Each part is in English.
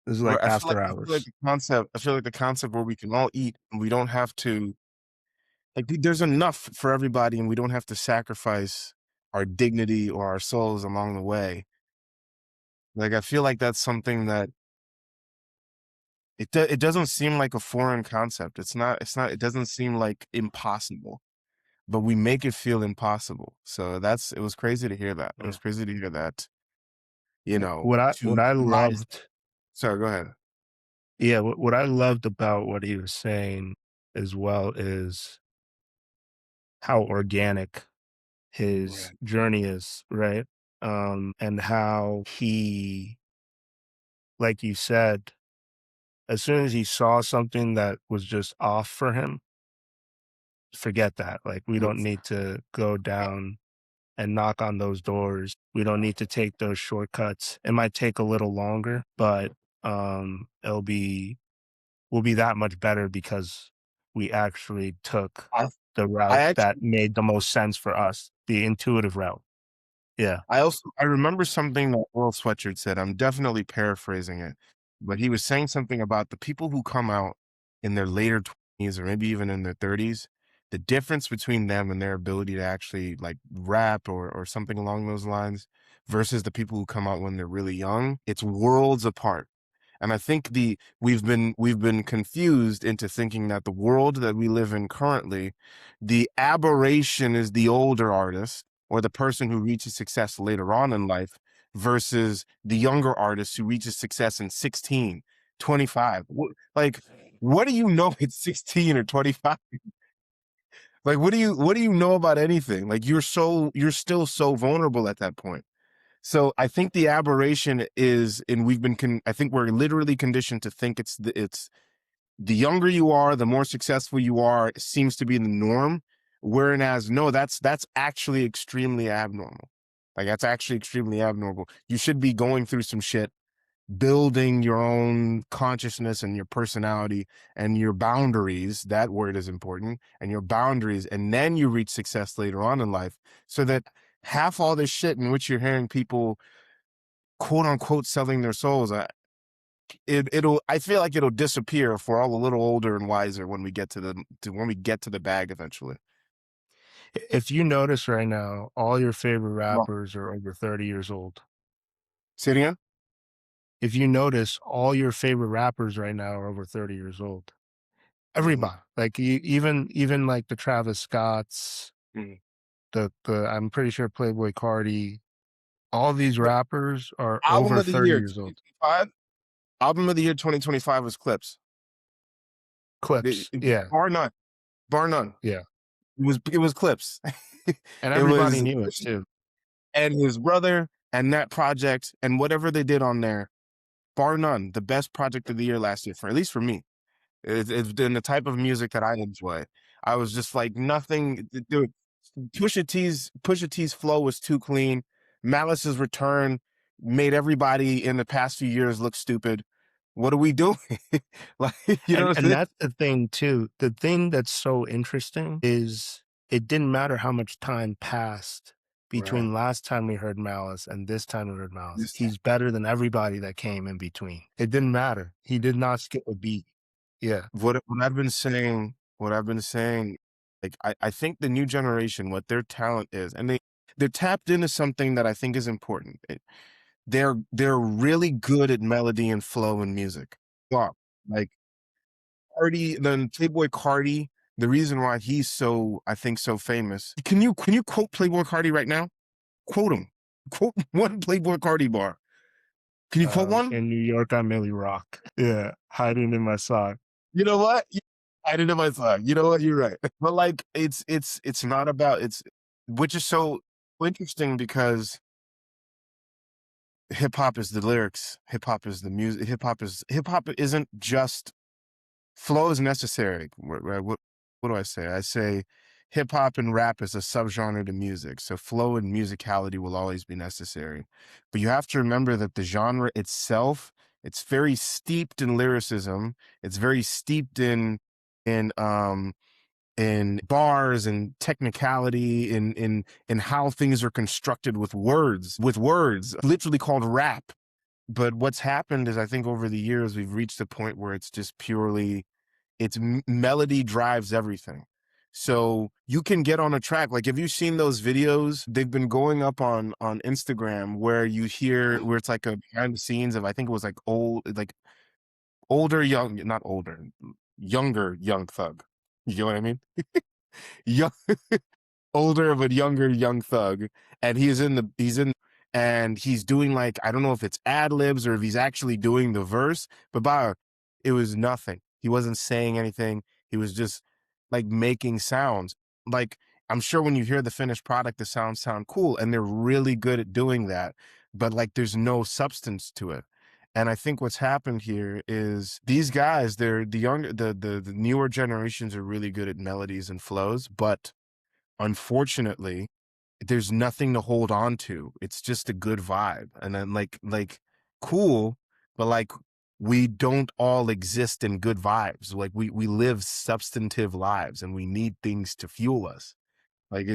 This is Where like after I feel like hours. the concept where we can all eat and we don't have to like there's enough for everybody and we don't have to sacrifice our dignity or our souls along the way. Like I feel like that's something that it doesn't seem like a foreign concept. It's not it doesn't seem like impossible, but we make it feel impossible. So it was crazy to hear that. It was Mm. crazy to hear that, What to I rise. loved, Sorry, go ahead. yeah, what I loved about what he was saying as well is how organic his Right. journey is, right? And how he, like you said, as soon as he saw something that was just off for him, forget that. Like, we don't It's need to go down and knock on those doors. We don't need to take those shortcuts. It might take a little longer, but it'll be will be that much better because we actually took I the I route that actually made the most sense for us, the intuitive route. Yeah. I remember something that Earl Sweatshirt said. I'm definitely paraphrasing it, but he was saying something about the people who come out in their later 20s or maybe even in their 30s. The difference between them and their ability to actually like rap or something along those lines versus the people who come out when they're really young, it's worlds apart. And I think we've been confused into thinking that the world that we live in currently, the aberration is the older artist or the person who reaches success later on in life versus the younger artist who reaches success in 16, 25. Like, what do you know at 16 or 25? Like, what do you know about anything? Like, you're still so vulnerable at that point. So I think the aberration is, and I think we're literally conditioned to think it's the younger you are, the more successful you are, it seems to be the norm. Whereas no, that's actually extremely abnormal. Like that's actually extremely abnormal. You should be going through some shit, building your own consciousness and your personality and your boundaries. That word is important, and your boundaries, and then you reach success later on in life. So that half all this shit in which you're hearing people quote unquote selling their souls, I feel like it'll disappear if we're all a little older and wiser when we get when we get to the bag eventually. If you notice right now, all your favorite Well, rappers are over 30 years old. say it again. If you notice, all your favorite rappers right now are over 30 years old. Mhm, Everybody, like even like the Travis Scotts, mhm. the I'm pretty sure Playboy Cardi, all these The rappers are album over of the 30 year years old. 2025. Album of the year 2025 was Clips. Clips, yeah, Bar none, bar none. yeah, It was Clips. and It everybody was knew it too. and his brother and that project and whatever they did on there, bar none, the best project of the year last year for at least for me. It's been the type of music that I enjoy. I was just like nothing, dude. Pusha T's flow was too clean. Malice's return made everybody in the past few years look stupid. What are we doing? Like, you know what I'm And saying? that's the thing too. The thing that's so interesting is it didn't matter how much time passed Right. between last time we heard Malice and this time we heard Malice. This He's better than everybody that came in between. It didn't matter. He did not skip a beat. Yeah. what I've been saying, like I think the new generation, what their talent is, and they're tapped into something that I think is important. They're really good at melody and flow and music. Wow. Like then Playboy Cardi, the reason why he's so, I think, so famous. Can you quote Playboy Cardi right now? Quote him. Quote one Playboy Cardi bar. Can you quote one? In New York, I Millie Rock. Yeah. Hiding in my sock. You know what? I didn't know my song. You know what? You're right. But like it's not about it's which is so interesting because hip hop is the lyrics, hip hop is the music, hip hop isn't just flow is necessary. Right? What do I say? I say hip hop and rap is a subgenre to music. So flow and musicality will always be necessary. But you have to remember that the genre itself, it's very steeped in lyricism. It's very steeped in in bars and technicality in how things are constructed with words, literally called rap. but what's happened is I think over the years we've reached a point where it's just purely melody drives everything. So you can get on a track. Like, have you seen those videos? They've been going up on Instagram where you hear where it's like a behind the scenes of I think it was like like older young, not older, younger young thug. You know what I mean? Young, older but younger young thug, and and he's doing like I don't know if it's ad libs or if he's actually doing the verse, but it was nothing. He wasn't saying anything. He was just like making sounds. Like I'm sure when you hear the finished product, the sounds sound cool, and they're really good at doing that. But like, there's no substance to it. And I think what's happened here is these guys, they're the younger, the newer generations are really good at melodies and flows, but unfortunately, there's nothing to hold on to. It's just a good vibe. And then like cool, but like we don't all exist in good vibes. Like we live substantive lives and we need things to fuel us. Like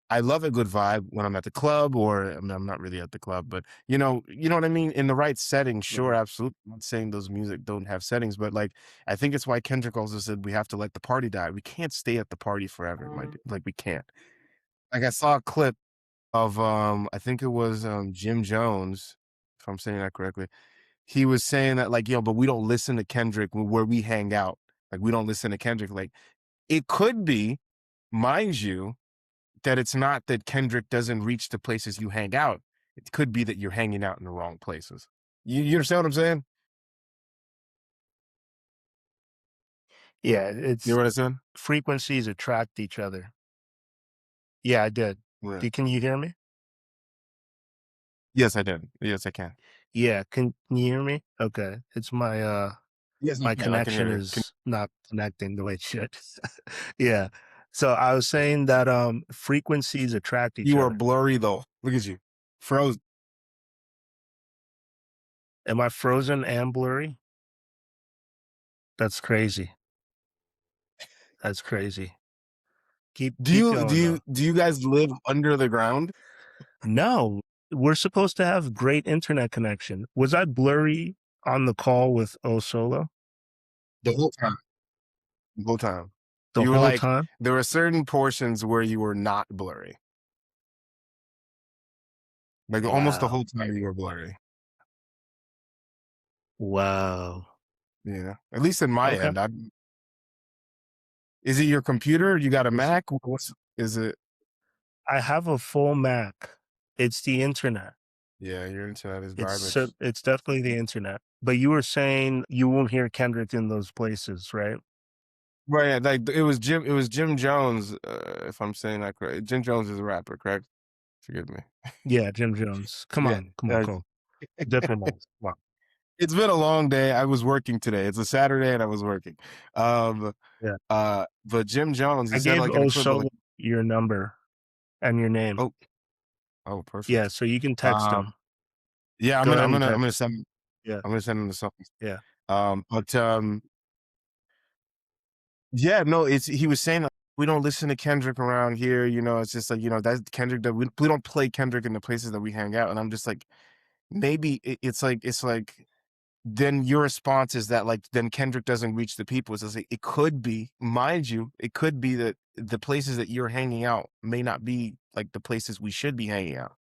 I love a good vibe when I'm at the club or I mean, I'm not really at the club, but you know what I mean? In the right setting, sure, Mhm. absolutely. I'm not saying those music don't have settings, but like I think it's why Kendrick also said we have to let the party die. We can't stay at the party forever, my dude. Like we can't. Like I saw a clip of I think it was Jim Jones, if I'm saying that correctly. He was saying that like, but we don't listen to Kendrick where we hang out. Like we don't listen to Kendrick. Like it could be, mind you, that it's not that Kendrick doesn't reach the places you hang out. It could be that you're hanging out in the wrong places. You understand what I'm saying? Yeah, You know it's what I'm saying? frequencies attract each other. Yeah, I did. Right. Can you hear me? Yes, I did. Yes, I can. Yeah, can you hear me? Okay. It's Yes, I my can. I can connection hear you. is not connecting the way it should. Yeah. So I was saying that frequencies attract each You are other. blurry though. Look at you. Froze. Am I frozen and blurry? That's crazy. That's crazy. Keep Do going you though. do you guys live under the ground? No, we're supposed to have great internet connection. Was I blurry on the call with O Solo The whole time. The whole time. the You were whole like, time? there were certain portions where you were not blurry. Like almost the Wow. whole time you were blurry. Wow. Yeah. At least in my Okay. end. Is it your computer? You got a It's Mac? Is it? I have a full Mac. It's the internet. Yeah, your internet is garbage. It's definitely the internet. But you were saying you won't hear Kendrick in those places, right? Right, yeah, like it was Jim Jones, if I'm saying that correct. Jim Jones is a rapper, correct? Forgive me. Yeah, Jim Jones. Yeah. Come on, go. Diplomats. Come on. It's been a long day. I was working today. It's a Saturday and I was working. Um, Yeah. but Jim Jones, he I said gave like in a clip of Osolo like, your number and your name. oh, oh, Yeah, perfect. so you can text him. Um, yeah, Go ahead and I'm text. gonna send Yeah, I'm gonna send him the songs. yeah. But yeah, no, it's he was saying like, we don't listen to Kendrick around here. It's just like that's Kendrick that we don't play Kendrick in the places that we hang out. And I'm just like, maybe it's like then your response is that like then Kendrick doesn't reach the people. It's just like it could be, mind you, it could be that the places that you're hanging out may not be like the places we should be hanging out.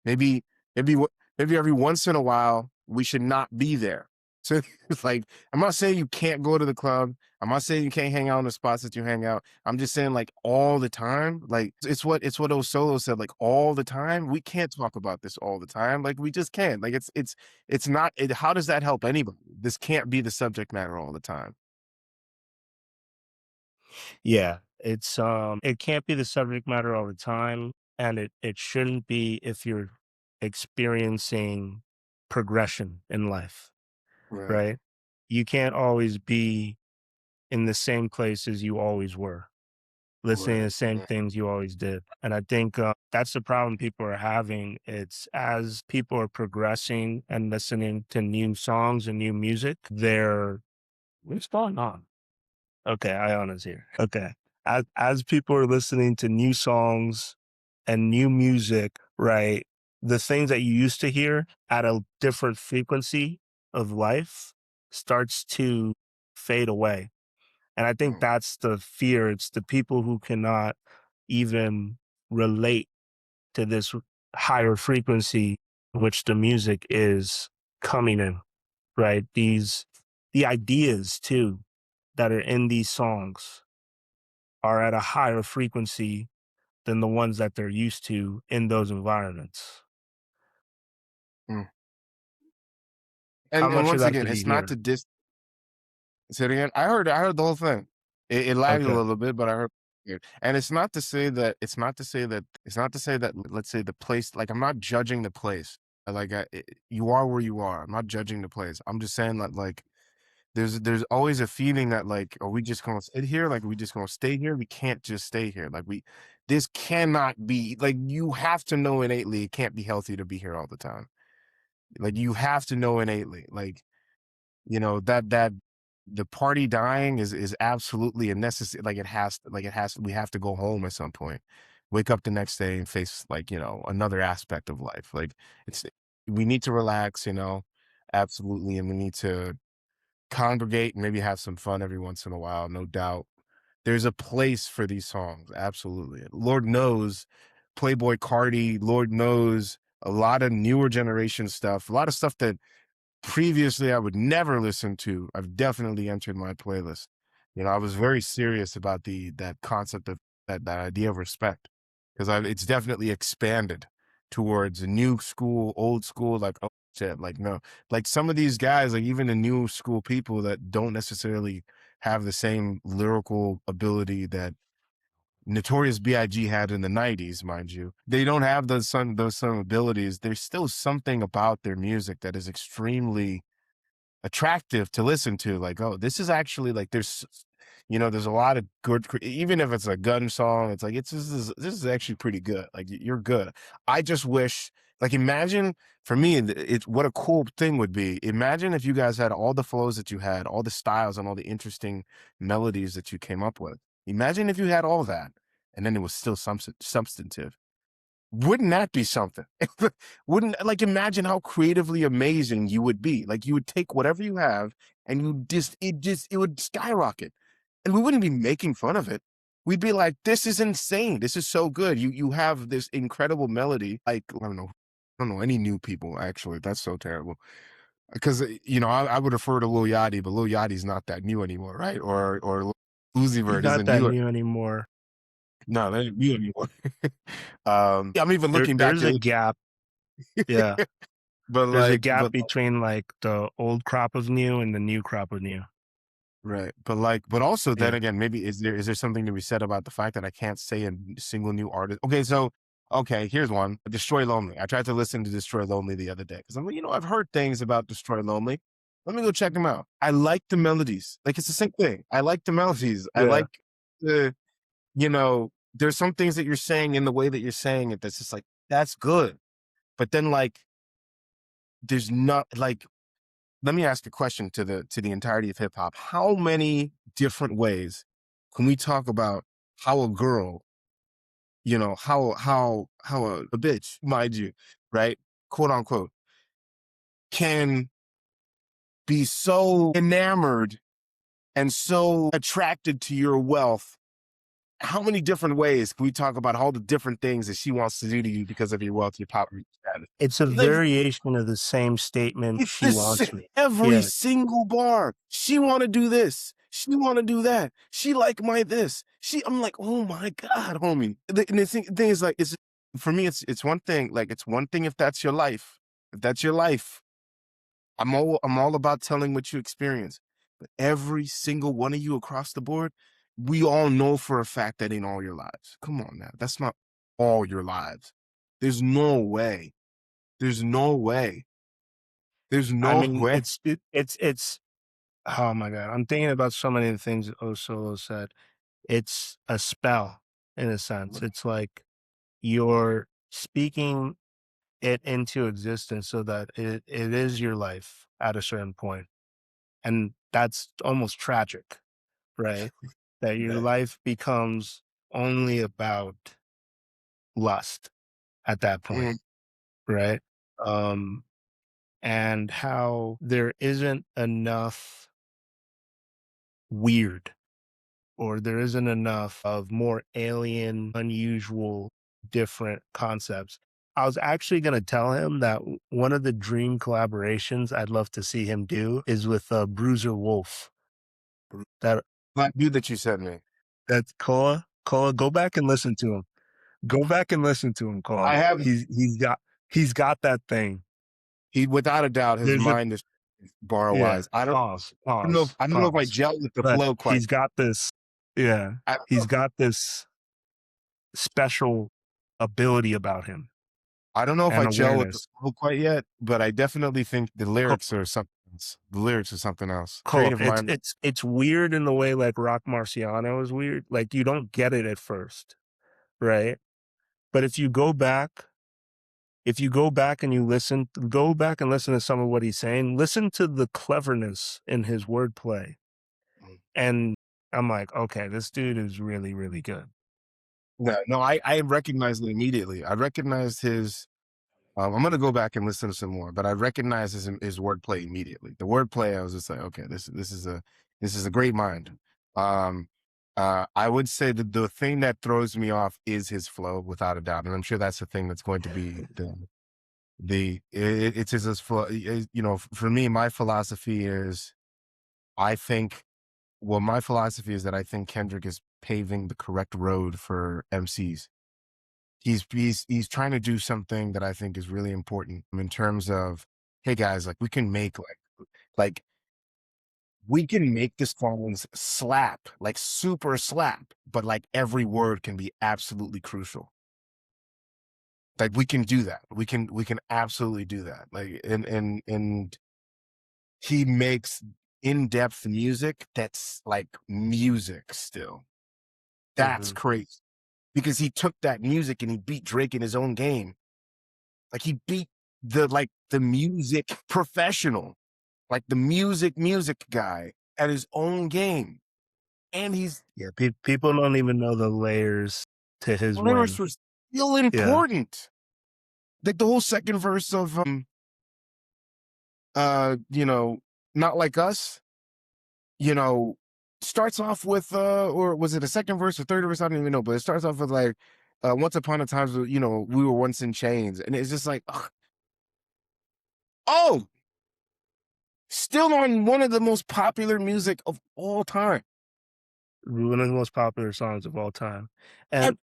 Maybe, maybe, maybe every once in a while we should not be there. So it's like, I'm not saying you can't go to the club. I'm not saying you can't hang out in the spots that you hang out. I'm just saying like all the time. Like it's what Osolo said. Like all the time, we can't talk about this all the time. Like we just can't. Like it's not. How does that help anybody? This can't be the subject matter all the time. Yeah, it can't be the subject matter all the time, and it shouldn't be if you're experiencing progression in life, Right. right? You can't always be in the same place as you always were, listening to Right. the same Right. things you always did. And I think that's the problem people are having. It's as people are progressing and listening to new songs and new music, what's going on? Okay, Iona's here. Okay. As people are listening to new songs and new music, right? the things that you used to hear at a different frequency of life starts to fade away. And I think Mm, that's the fear. It's the people who cannot even relate to this higher frequency which the music is coming in, right? The ideas too that are in these songs are at a higher frequency than the ones that they're used to in those environments. mm. How And much of once that again, did you it's not to hear? dis say it again? I heard the whole thing. It lagged a Okay. little bit, but I heard it. And it's not to say that it's not to say that, let's say, the place, like, I'm not judging the place. Like, you are where you are. I'm not judging the place. I'm just saying that, like, there's always a feeling that, like, are we just gonna sit here? Like, are we just gonna stay here? We can't just stay here. Like, this cannot be, like, you have to know innately it can't be healthy to be here all the time. Like, you have to know innately. Like, that the party dying is absolutely a necessary, like, it has we have to go home at some point. Wake up the next day and face, like, another aspect of life. Like, it's we need to relax, absolutely, and we need to congregate and maybe have some fun every once in a while, no doubt. There's a place for these songs, absolutely. Lord knows Playboy Cardi, Lord knows a lot of newer generation stuff, a lot of stuff that previously I would never listen to. I've definitely entered my playlist. I was very serious about the that concept of that idea of respect, because it's definitely expanded towards a new school, old school. Like, oh shit, like, no, like, some of these guys, like, even the new school people that don't necessarily have the same lyrical ability that Notorious B.I.G. had in the '90s, mind you. They don't have those some abilities. There's still something about their music that is extremely attractive to listen to. Like, oh, this is actually, like, there's a lot of good, even if it's a gun song, it's like, this is actually pretty good. Like, you're good. I just wish, like, imagine, for me, it's what a cool thing would be. Imagine if you guys had all the flows that you had, all the styles and all the interesting melodies that you came up with. Imagine if you had all that and then it was still substantive. Wouldn't that be something? Wouldn't, like, imagine how creatively amazing you would be. Like, you would take whatever you have and it would skyrocket. And we wouldn't be making fun of it. We'd be like, this is insane. This is so good. You have this incredible melody. Like, I don't know any new people, actually. That's so terrible. Because, I would refer to Lil Yachty, but Lil Yachty's not that new anymore, right? Or Uzi He's Vert not isn't that new. new anymore. No, that ain't new anymore. Yeah, I'm even looking back There's a to gap. Yeah. but There's a like, gap between like the old crop of new and the new crop of new. right. But also, then Yeah. again, maybe is there something to be said about the fact that I can't say a single new artist? Okay, so, okay, here's one. Destroy Lonely. I tried to listen to Destroy Lonely the other day because I'm like, I've heard things about Destroy Lonely. Let me go check them out. I like the melodies. Like, it's the same thing. I like the melodies. I Yeah. like the, there's some things that you're saying in the way that you're saying it that's just like, that's good. But then, like, there's not, like, let me ask a question to the entirety of hip hop. How many different ways can we talk about how a girl, how a bitch, mind you, right, quote unquote, can be so enamored and so attracted to your wealth? How many different ways can we talk about all the different things that she wants to do to you because of your wealth, your poverty status? It's a Like, variation of the same statement. it's She the sa wants me. every Yeah. single bar. She wanna do this. She wanna do that. She like my this. I'm like, "Oh my god, homie." And the thing is, like, it's, for me, it's one thing, like, it's one thing if that's your life. If that's your life, I'm all about telling what you experience. But every single one of you across the board, we all know for a fact that ain't all your lives. Come on now. That's not all your lives. There's no way. There's no way. There's I no mean, way. it's oh my God. I'm thinking about so many of the things that Osolo said. It's a spell in a sense. It's like you're speaking it into existence so that it is your life at a certain point. And that's almost tragic, right? That your Right. life becomes only about lust at that point. Mhm. right? Um, and how there isn't enough weird or there isn't enough of more alien, unusual, different concepts. I was actually going to tell him that one of the dream collaborations I'd love to see him do is with Bruiser Wolf. That Black dude that you sent me. that's Koa. Koa, go back and listen to him. Go back and listen to him, I Koa. have He's got that thing. he without a doubt, his There's a mind is bar yeah. wise. I don't Pause. I don't know if Pause. I don't know if I Pause. gel with the But flow quite. he's got this. Yeah, I don't know he's if got this special ability about him I don't know if I and gel with the awareness. flow quite yet, but I definitely think the Co- lyrics are something else. The lyrics are something else. Cool. Creative mind. It's weird in the way like Rock Marciano is weird. Like you don't get it at first, right? But if you go back and you listen, go back and listen to some of what he's saying. Listen to the cleverness in his wordplay, and I'm like, okay, this dude is really, really good. No, I recognized it immediately. I recognized his I'm gonna go back and listen to some more, but I recognized his wordplay immediately. The wordplay, I was just like, okay, this is a great mind. Um, I would say that the thing that throws me off is his flow, without a doubt, and I'm sure that's the thing that's going to be it's his flow. You know, for me, my philosophy is I think my philosophy is that I think Kendrick is paving the correct road for MCs. He's trying to do something that I think is really important in terms of, hey guys, like we can make like we can make this songs slap, like super slap, but like every word can be absolutely crucial. Like we can do that. We can absolutely do that. Like and he makes in-depth music that's like music still. That's Hmm. crazy. Because he took that music and he beat Drake in his own game. Like he beat the music professional, like the music guy at his own game. And he's Yeah, people don't even know the layers to his lyrics win. were still Yeah, important. Like the whole second verse of you know, Not Like Us, you know, starts off with or was it a second verse or third verse? I don't even know, but it starts off with like once upon a time, you know, we were once in chains. And it's just like, ugh, oh, still on one of the most popular music of all time. one of the most popular songs of all time. And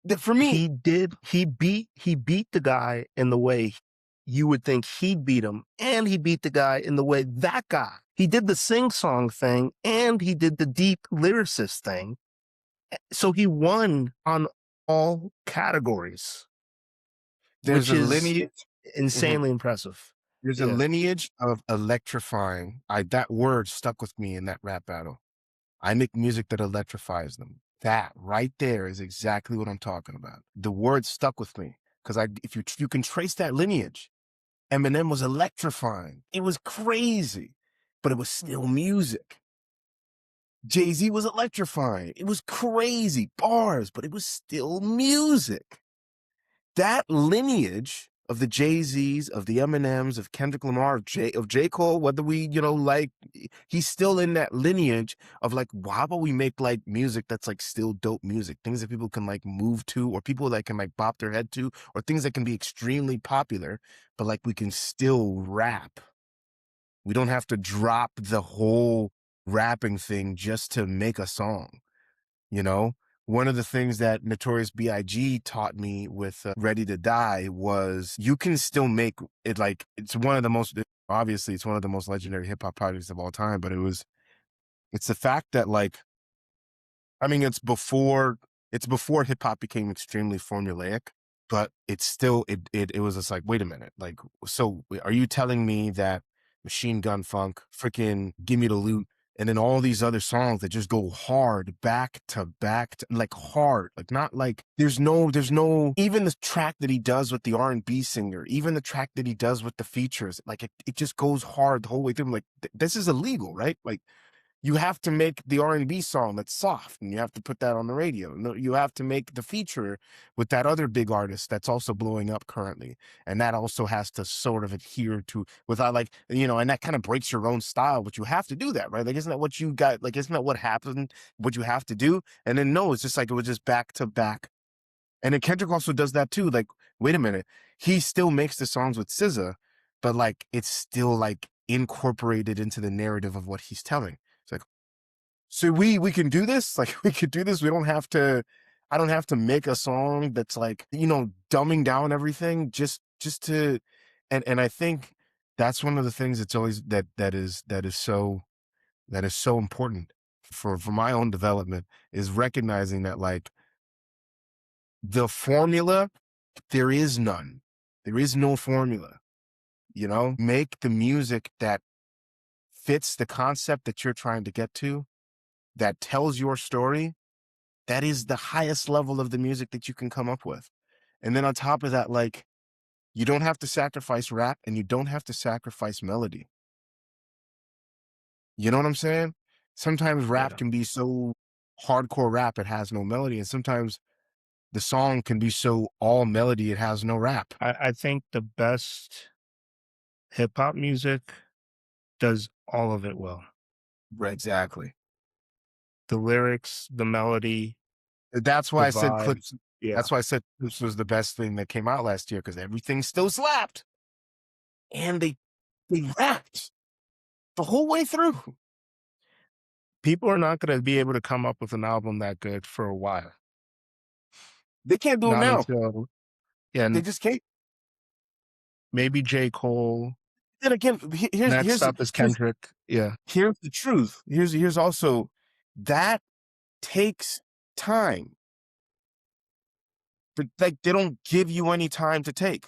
And for me, he beat the guy in the way you would think he'd beat him, and he beat the guy in the way that guy. He did the sing song thing and he did the deep lyricist thing. So he won on all categories, there's which a is lineage. Mhm. insanely impressive. There's a Yeah. lineage of electrifying. That word stuck with me in that rap battle. I make music that electrifies them. That right there is exactly what I'm talking about. The word stuck with me because if you can trace that lineage, Eminem was electrifying. It was crazy, but it was still music. Jay-Z was electrifying. It was crazy bars, but it was still music. That lineage of the Jay-Z's, of the Eminems, of Kendrick Lamar, of J. Cole, whether we, you know, like, he's still in that lineage of like, how about we make like music that's like still dope music, things that people can like move to, or people that can like bop their head to, or things that can be extremely popular, but like we can still rap. We don't have to drop the whole rapping thing just to make a song. You know, one of the things that Notorious B.I.G. taught me with Ready to Die was you can still make it like it's one of the most obviously it's one of the most legendary hip hop projects of all time, but it's the fact that like I mean it's before hip hop became extremely formulaic, but it's still it was just like wait a minute, like so are you telling me that Machine Gun Funk, freaking Give Me the Loot, and then all these other songs that just go hard back to like hard, like not like there's no even the track that he does with the R&B singer, even the track that he does with the features, like it just goes hard the whole way through. I'm like this is illegal, right? Like You have to make the R&B song that's soft, and you have to put that on the radio. No, you have to make the feature with that other big artist that's also blowing up currently, and that also has to sort of adhere to without like and that kind of breaks your own style. But you have to do that, right? Like, isn't that what you got? Like, isn't that what happened? What you have to do? And then no, it's just like it was just back to back. And then Kendrick also does that too. Like, wait a minute, he still makes the songs with SZA, but like it's still like incorporated into the narrative of what he's telling. It's like, so we can do this? Like we could do this. We don't have to I don't have to make a song that's like, dumbing down everything just to and I think that's one of the things that's always that is so important for my own development is recognizing that like the formula, there is none. There is no formula, Make the music that fits the concept that you're trying to get to, that tells your story. That is the highest level of the music that you can come up with. And then on top of that, like, you don't have to sacrifice rap and you don't have to sacrifice melody. You know what I'm saying? Sometimes rap Yeah. can be so hardcore rap, it has no melody. And sometimes the song can be so all melody, it has no rap. I think the best hip hop music does all of it well. Right, exactly. The lyrics, the melody, That's the why I said vibe. Clips. Yeah. That's why I said Clips was the best thing that came out last year because everything still slapped. And they rapped the whole way through. People are not going to be able to come up with an album that good for a while. They can't do it Not now. until, yeah, They just can't. maybe J. Cole. Then again, here's Next here's up is here's Kendrick. Yeah. here's the truth. Here's also that takes time. But like they don't give you any time to take.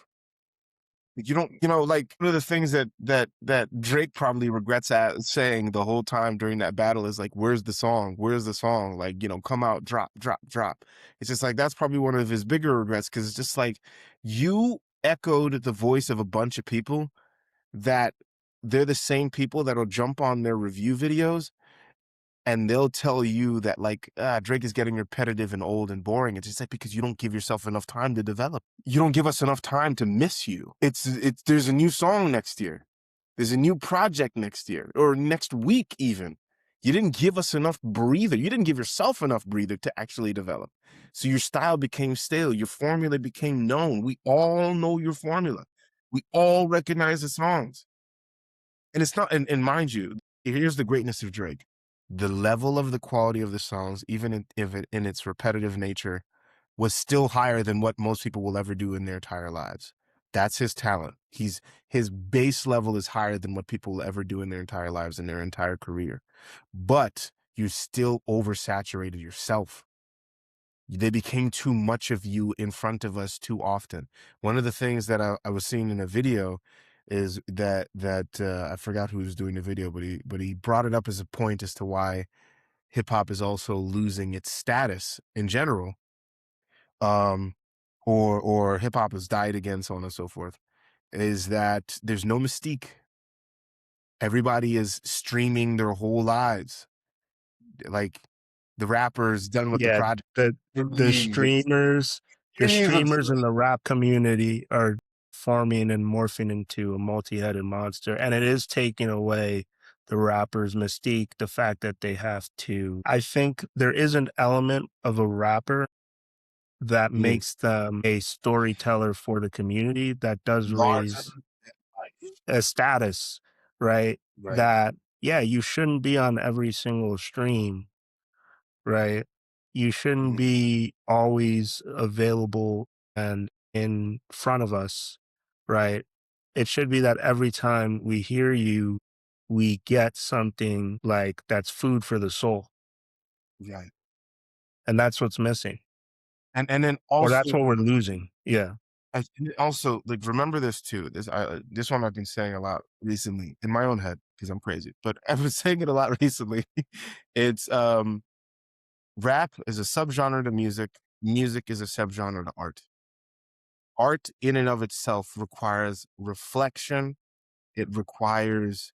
You don't, like one of the things that Drake probably regrets at saying the whole time during that battle is like, "Where's the song? Where's the song? Like, come out, drop, drop, drop." It's just like that's probably one of his bigger regrets because it's just like you echoed the voice of a bunch of people that they're the same people that'll jump on their review videos and they'll tell you that like Drake is getting repetitive and old and boring. It's just like because you don't give yourself enough time to develop. You don't give us enough time to miss you. It's there's a new song next year. There's a new project next year or next week even. You didn't give us enough breather. You didn't give yourself enough breather to actually develop. So your style became stale. Your formula became known. We all know your formula. We all recognize the songs. And it's not, and mind you, here's the greatness of Drake. The level of the quality of the songs, even if it in its repetitive nature, was still higher than what most people will ever do in their entire lives. That's his talent. His base level is higher than what people will ever do in their entire lives in their entire career. But you still oversaturated yourself. They became too much of you in front of us too often. One of the things that I was seeing in a video is that I forgot who was doing the video, but he brought it up as a point as to why hip hop is also losing its status in general, um, or hip hop has died again, so on and so forth. Is that there's no mystique. Everybody is streaming their whole lives. Like the rappers done with the Yeah. project. The the streamers, the Jesus. streamers in the rap community are forming and morphing into a multi-headed monster. And it is taking away the rapper's mystique, the fact that they have to. I think there is an element of a rapper that Mm. makes them a storyteller for the community that does Larger raise than life. a status, right? Right. That, yeah, you shouldn't be on every single stream, right? You shouldn't Mhm. be always available and in front of us, right? It should be that every time we hear you, we get something like that's food for the soul. Right. And that's what's missing, And then or that's also what we're losing. Yeah. and also like remember this too. This one I've been saying a lot recently in my own head because I'm crazy, but I've been saying it a lot recently. It's rap is a subgenre to music. Music is a subgenre to art. Art in and of itself requires reflection. It requires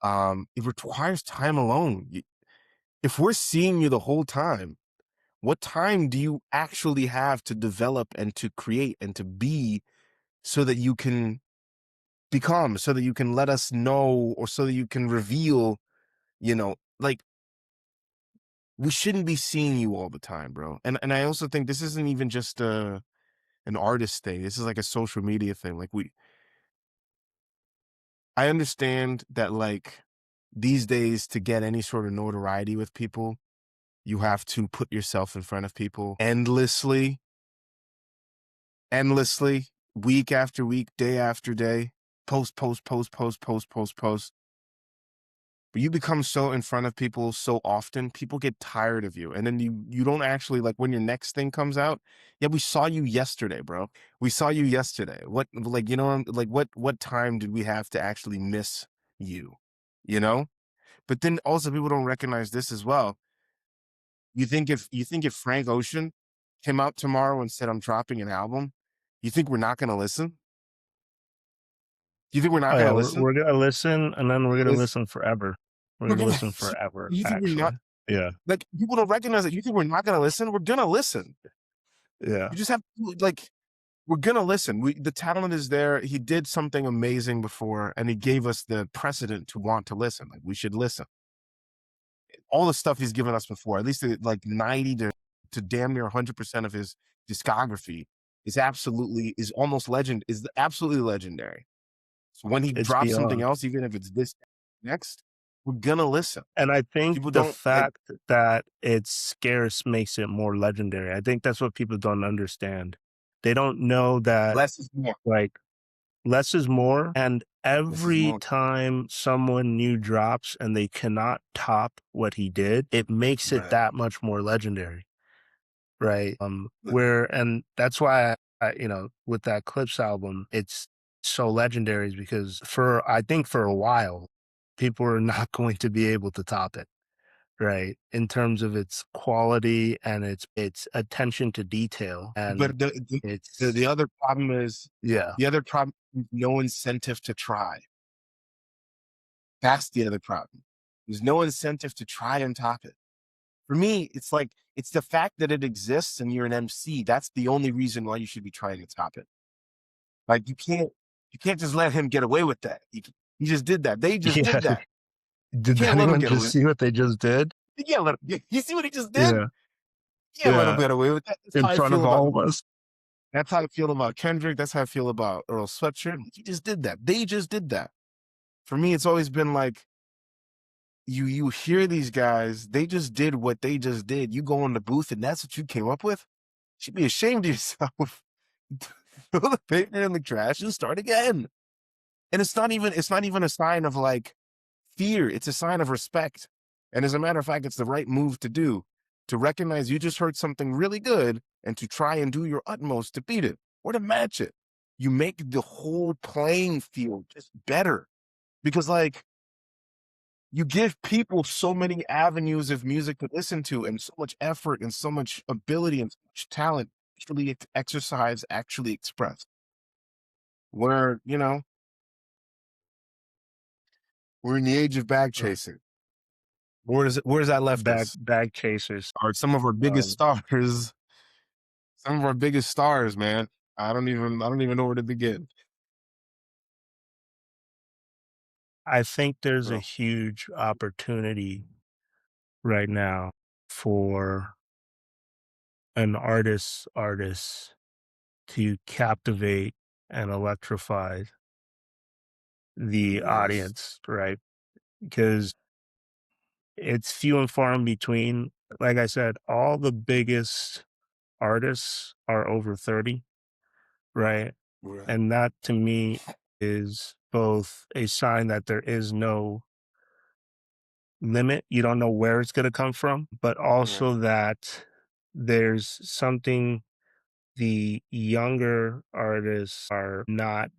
time alone. If we're seeing you the whole time, what time do you actually have to develop and to create and to be so that you can become, so that you can let us know, or so that you can reveal, like, we shouldn't be seeing you all the time, bro. And I also think this isn't even just an artist thing. This is like a social media thing. Like, I understand that, like, these days, to get any sort of notoriety with people, you have to put yourself in front of people endlessly, endlessly, week after week, day after day, post, post, post, post, post, post, post. But you become so in front of people so often, people get tired of you. And then you don't actually, like, when your next thing comes out, yeah, we saw you yesterday, bro. We saw you yesterday. What, like, like, what time did we have to actually miss you? You know? But then also people don't recognize this as well. You think if Frank Ocean came out tomorrow and said, I'm dropping an album, you think we're not gonna listen? You think we're not Oh yeah, gonna we're listen? we're gonna listen, and then we're gonna Listen, listen forever. We're we're gonna gonna listen forever, you think we're actually. not, Yeah, like, people don't recognize that. You think we're not gonna listen? We're gonna listen. yeah. You just have to, like, we're gonna listen. The talent is there. He did something amazing before, and he gave us the precedent to want to listen. Like, we should listen. All the stuff he's given us before, at least like 90 to damn near 100% of his discography is almost is absolutely legendary. So when he It's drops something beyond. else, even if it's this next, we're gonna listen. And I think People the don't like, fact that it's scarce makes it more legendary. I think that's what people don't understand. They don't know that, less is more. like, less is more, and Less is every more. time someone new drops and they cannot top what he did, it makes it Right. that much more legendary, right? But Where and that's why with that Clips album, it's so legendary is because I think for a while, people are not going to be able to top it, right? In terms of its quality and its attention to detail, and but the it's other problem is, yeah. no incentive to try. That's the other problem. There's no incentive to try and top it. For me, it's like, it's the fact that it exists and you're an MC. That's the only reason why you should be trying to top it. Like, you can't just let him get away with that. He just did that. They just Yeah. did that. You Did can't let him anyone get just away. see what they just did? You can't let him. You see what he just did? Yeah, You can't let him yeah, get away with that. That's in how I front feel of about. all of us. That's how I feel about Kendrick. That's how I feel about Earl Sweatshirt. He just did that. They just did that. For me, it's always been like, you hear these guys. They just did what they just did. You go in the booth and that's what you came up with. You should be ashamed of yourself. Throw the paper in the trash and start again. And it's not even a sign of, like, fear. It's a sign of respect. And as a matter of fact, it's the right move to do, to recognize you just heard something really good and to try and do your utmost to beat it or to match it. You make the whole playing field just better, because, like, you give people so many avenues of music to listen to, and so much effort and so much ability and so much talent actually exercise, actually express. Where, we're in the age of bag Uh, chasing. Where does that left us? bag chasers. Are some of our biggest Um, stars, some of our biggest stars, man. I don't even know where to begin. I think there's a Bro. huge opportunity right now for an artist to captivate and electrify the Yes. audience, right? Because it's few and far in between. Like I said, all the biggest artists are over 30, right? Right. And that to me is both a sign that there is no limit. You don't know where it's going to come from, but Right. also that there's something the younger artists are not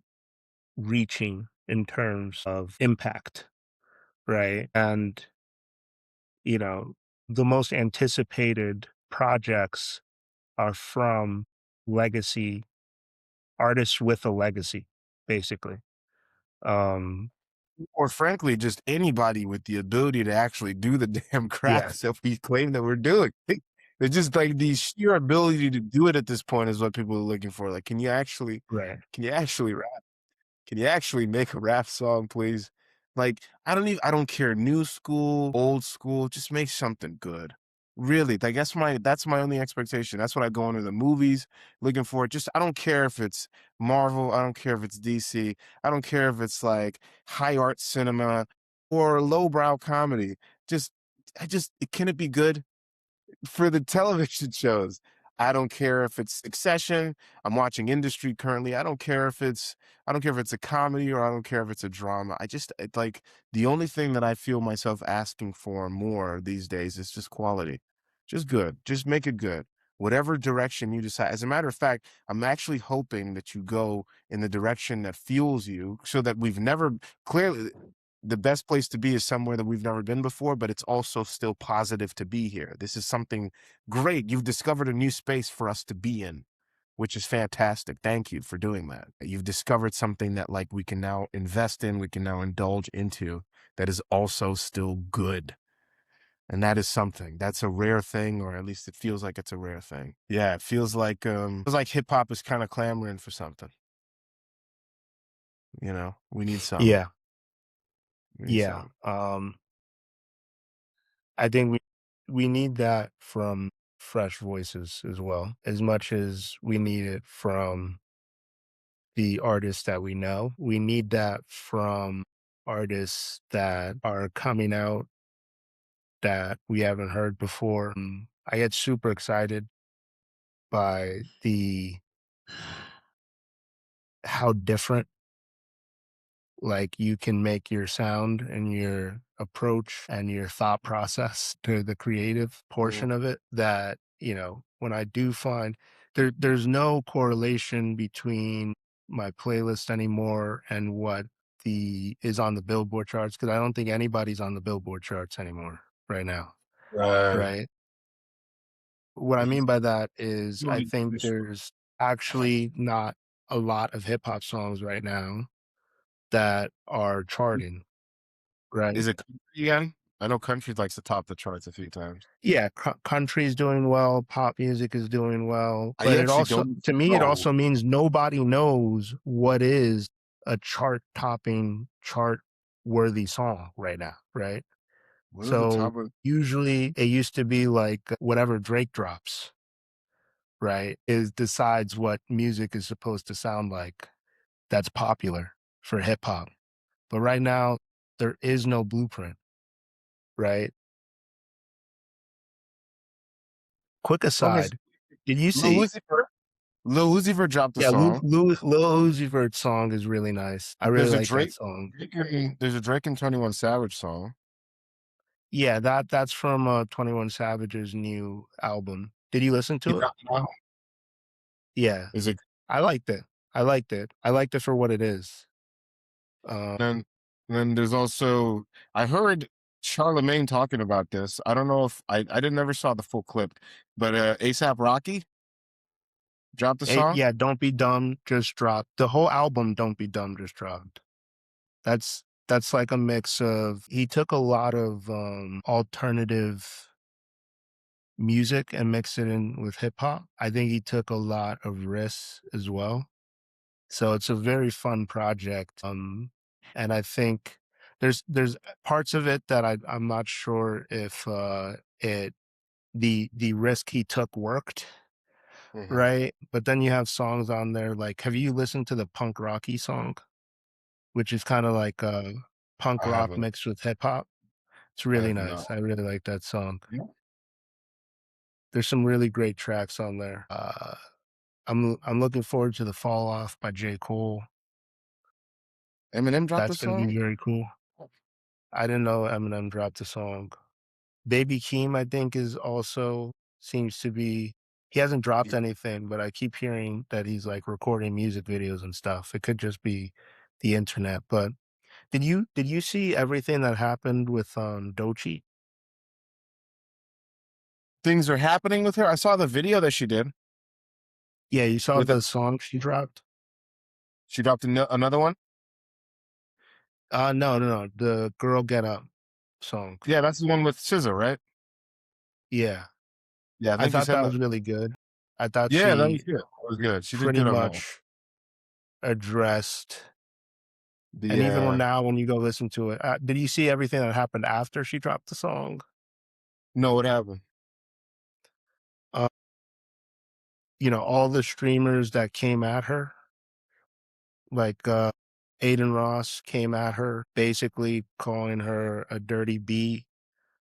reaching in terms of impact, right? And, you know, the most anticipated projects are from legacy artists with a legacy, basically. Um, or frankly, just anybody with the ability to actually do the damn Yeah, craft that we claim that we're doing. It's just like the sheer ability to do it at this point is what people are looking for. Like, right. can you actually can you actually make a rap song, please? Like, I don't care, new school, old school, just make something good. Really, like that's my only expectation. That's what I go into the movies looking for. Just I don't care if it's Marvel, I don't care if it's DC, I don't care if it's like high art cinema or lowbrow comedy. Just can it be good? For the television shows. I don't care if it's Succession. I'm watching Industry currently. I don't care if it's a comedy or I don't care if it's a drama. Like the only thing that I feel myself asking for more these days is just quality. Just good. Just make it good. Whatever direction you decide. As a matter of fact, I'm actually hoping that you go in the direction that fuels you so that we've never clearly the best place to be is somewhere that we've never been before, but it's also still positive to be here. This is something great. You've discovered a new space for us to be in, which is fantastic. Thank you for doing that. You've discovered something that like we can now invest in, we can now indulge into that is also still good. And that is something. That's a rare thing, or at least it feels like it's a rare thing. Yeah, it feels like hip hop is kind of clamoring for something. You know, we need some. Yeah, We need yeah. some. I think we need that from fresh voices as well, as much as we need it from the artists that we know. We need that from artists that are coming out that we haven't heard before. I get super excited by the how different like you can make your sound and your approach and your thought process to the creative Mhm. portion of it that, when I do find there's no correlation between my playlist anymore and what the is on the Billboard charts because I don't think anybody's on the Billboard charts anymore right now, Right. right? What I mean by that is I Totally think finished. there's actually not a lot of hip hop songs right now that are charting, right? Is it country again? I know country likes to top the charts a few times. Yeah, country's doing well, pop music is doing well, but I it actually also don't to me, it know. also means nobody knows what is a chart-topping, chart-worthy song right now, right? What are the So, top of usually, it used to be like whatever Drake drops, right, is decides what music is supposed to sound like that's popular for hip hop. But right now, there is no blueprint, right? Quick let me see. aside, did you Lil see Uzi Vert? Lil Uzi Vert dropped a yeah, song. Lil Uzi Vert's song is really nice. I really There's a like that Drake song. there's a Drake and 21 Savage song. Yeah, that's from, 21 Savage's new album. Did you listen He to it? dropped now. Yeah, Is it I liked it. I liked it. I liked it for what it is. Um, then then there's also I heard Charlemagne talking about this. I don't know if I didn't never saw the full clip, but ASAP Rocky dropped a song. yeah, Don't Be Dumb just dropped. The whole album, Don't Be Dumb, just dropped. That's like a mix of he took a lot of, alternative music and mixed it in with hip hop. I think he took a lot of risks as well. So it's a very fun project. And I think there's parts of it that I'm not sure if it the risk he took worked, Mhm. right? But then you have songs on there like have you listened to the Punk Rocky song, which is kind of like punk I rock haven't. mixed with hip hop? It's I really have not. nice. I really like that song. Yeah. There's some really great tracks on there. I'm looking forward to the Fall Off by J. Cole. Eminem dropped a That's gonna song? be very cool. I didn't know Eminem dropped a song. Baby Keem, I think, is also seems to be he hasn't dropped Ye anything, but I keep hearing that he's, like, recording music videos and stuff. It could just be the internet, but did you see everything that happened with, Doechii? Things are happening with her? I saw the video that she did Yeah, you saw with it. the song she dropped? She dropped another one? No, no, no, the Girl Get Up song. Yeah, that's the one with SZA, right? Yeah, Yeah, I I think you thought said that that. was really good. I thought Yeah, that was she good. That was good. She did pretty good on that one. much addressed, and The even when now when you go listen to it, did you see everything that happened after she dropped the song? no, what happened? Uh, all the streamers that came at her, like, Aiden Ross came at her, basically calling her a dirty B,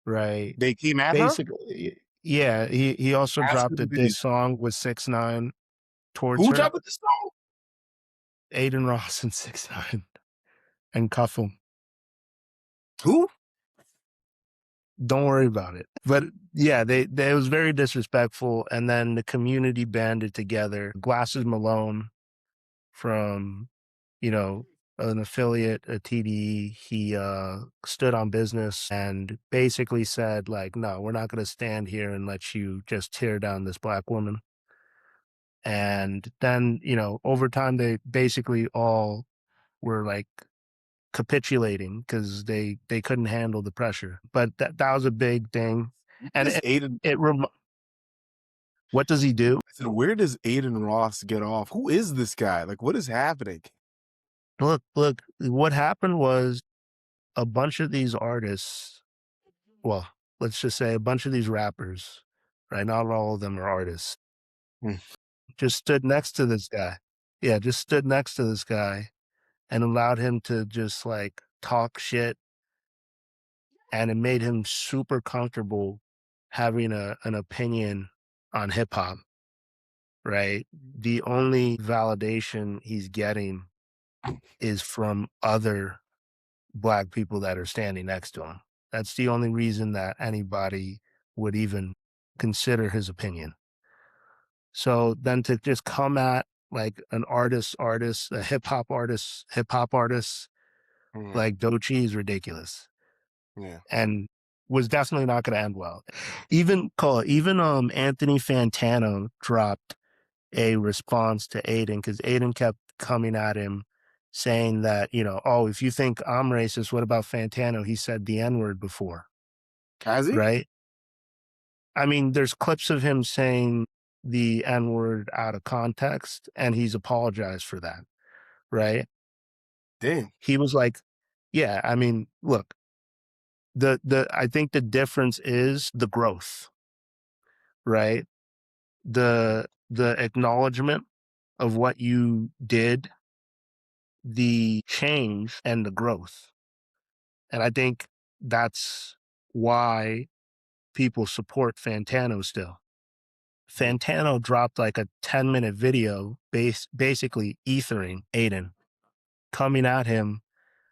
right? They came at her? Basically, yeah, he also Ask her dropped a did he diss song with 6ix9ine towards who her, dropped the song? Aiden Ross and 6ix9ine, and Cuff 'Em. Who? Don't worry about it. But yeah, they it was very disrespectful, and then the community banded together. Glasses Malone from, you know, an affiliate, a TDE, he stood on business and basically said, like, no, we're not going to stand here and let you just tear down this black woman. And then, over time, they basically all were like capitulating because they couldn't handle the pressure. But that was a big thing. Where And does Aiden it what does he do? I said, where does Aiden Ross get off? Who is this guy? Like, what is happening? Look, what happened was a bunch of these artists, well, let's just say a bunch of these rappers, right? Not all of them are artists, Hmm. just stood next to this guy. Yeah, just stood next to this guy and allowed him to just like talk shit. And it made him super comfortable having an opinion on hip hop, right? The only validation he's getting is from other black people that are standing next to him. That's the only reason that anybody would even consider his opinion. So then to just come at like an artist, a hip hop artist Mhm. like Doechii is ridiculous Yeah. and was definitely not going to end well. Even Anthony Fantano dropped a response to Aiden because Aiden kept coming at him saying that, oh, if you think I'm racist, what about Fantano? He said the N word before, Has he? right? I mean, there's clips of him saying the N word out of context, and he's apologized for that, right? Damn. He was like, yeah, I mean, look, I think the difference is the growth, right? The acknowledgement of what you did, the change and the growth. And I think that's why people support Fantano still. Mm. Fantano dropped like a 10-minute video basically ethering Aiden, coming at him